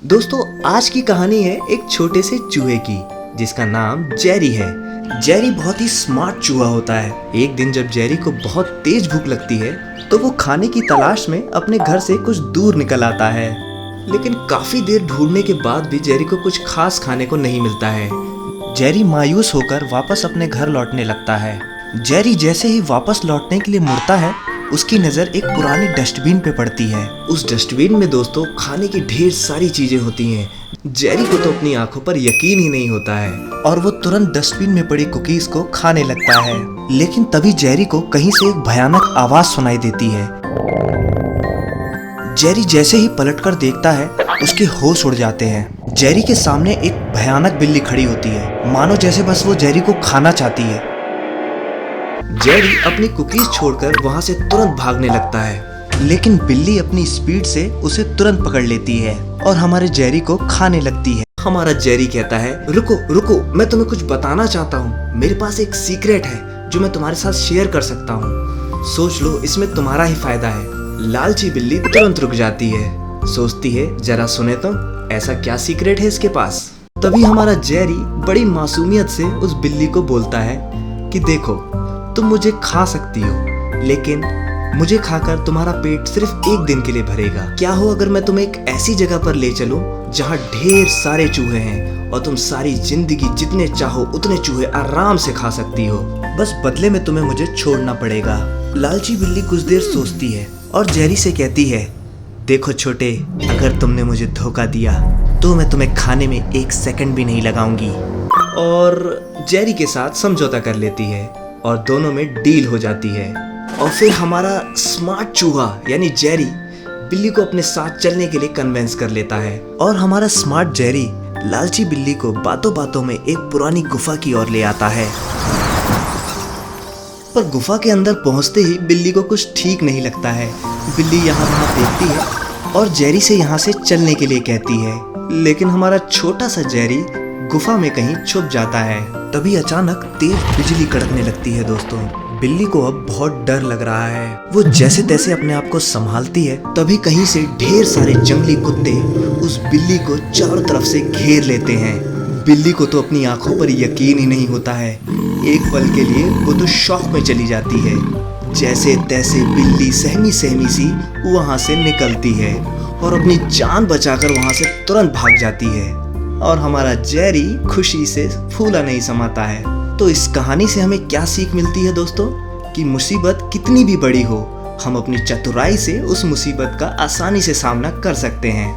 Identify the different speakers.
Speaker 1: दोस्तों आज की कहानी है एक छोटे से चूहे की जिसका नाम जेरी है। जेरी बहुत ही स्मार्ट चूहा होता है। एक दिन जब जेरी को बहुत तेज भूख लगती है तो वो खाने की तलाश में अपने घर से कुछ दूर निकल आता है, लेकिन काफी देर ढूंढने के बाद भी जेरी को कुछ खास खाने को नहीं मिलता है। जेरी मायूस होकर वापस अपने घर लौटने लगता है। जेरी जैसे ही वापस लौटने के लिए मुड़ता है उसकी नज़र एक पुरानी डस्टबिन पे पड़ती है। उस डस्टबिन में दोस्तों खाने की ढेर सारी चीजें होती हैं। जेरी को तो अपनी आंखों पर यकीन ही नहीं होता है और वो तुरंत डस्टबिन में पड़ी कुकीज को खाने लगता है, लेकिन तभी जेरी को कहीं से एक भयानक आवाज सुनाई देती है। जेरी जैसे ही पलटकर देखता है उसके होश उड़ जाते हैं। जेरी के सामने एक भयानक बिल्ली खड़ी होती है, मानो जैसे बस वो जेरी को खाना चाहती है। जेरी अपनी कुकीज छोड़कर वहां से तुरंत भागने लगता है, लेकिन बिल्ली अपनी स्पीड से उसे तुरंत पकड़ लेती है और हमारे जेरी को खाने लगती है। हमारा जेरी कहता है, रुको रुको, मैं तुम्हें कुछ बताना चाहता हूँ। मेरे पास एक सीक्रेट है जो मैं तुम्हारे साथ शेयर कर सकता हूँ। सोच लो, इसमें तुम्हारा ही फायदा है। लालची बिल्ली तुरंत रुक जाती है, सोचती है जरा सुने तो ऐसा क्या सीक्रेट है इसके पास। तभी हमारा जेरी बड़ी मासूमियत से उस बिल्ली को बोलता है कि देखो, तुम मुझे खा सकती हो, लेकिन मुझे खाकर तुम्हारा पेट सिर्फ एक दिन के लिए भरेगा। क्या हो अगर मैं तुम्हें एक ऐसी जगह पर ले चलूं जहां ढेर सारे चूहे हैं और तुम सारी जिंदगी जितने चाहो उतने चूहे आराम से खा सकती हो, बस बदले में तुम्हें मुझे छोड़ना पड़ेगा। लालची बिल्ली कुछ देर सोचती है और जेरी से कहती है, देखो छोटे, अगर तुमने मुझे धोखा दिया तो मैं तुम्हें खाने में एक सेकंड भी नहीं लगाऊंगी। और जेरी के साथ समझौता कर लेती है और दोनों में डील हो जाती है। और फिर हमारा स्मार्ट चूहा यानी जेरी बिल्ली को अपने साथ चलने के लिए कन्विंस कर लेता है और हमारा स्मार्ट जेरी लालची बिल्ली को बातों बातों में एक पुरानी गुफा की ओर ले आता है। पर गुफा के अंदर पहुंचते ही बिल्ली को कुछ ठीक नहीं लगता है। बिल्ली यहाँ वहाँ देखती है और जेरी से यहाँ से चलने के लिए कहती है, लेकिन हमारा छोटा सा जेरी गुफा में कहीं छुप जाता है। तभी अचानक तेज बिजली कड़कने लगती है। दोस्तों बिल्ली को अब बहुत डर लग रहा है। वो जैसे तैसे अपने आप को संभालती है, तभी कहीं से ढेर सारे जंगली कुत्ते उस बिल्ली को चारों तरफ से घेर लेते हैं। बिल्ली को तो अपनी आंखों पर यकीन ही नहीं होता है। एक पल के लिए वो तो शॉक में चली जाती है। जैसे तैसे बिल्ली सहमी सहमी सी वहां से निकलती है और अपनी जान बचाकर वहां से तुरंत भाग जाती है। और हमारा जेरी खुशी से फूला नहीं समाता है। तो इस कहानी से हमें क्या सीख मिलती है दोस्तों, कि मुसीबत कितनी भी बड़ी हो, हम अपनी चतुराई से उस मुसीबत का आसानी से सामना कर सकते हैं।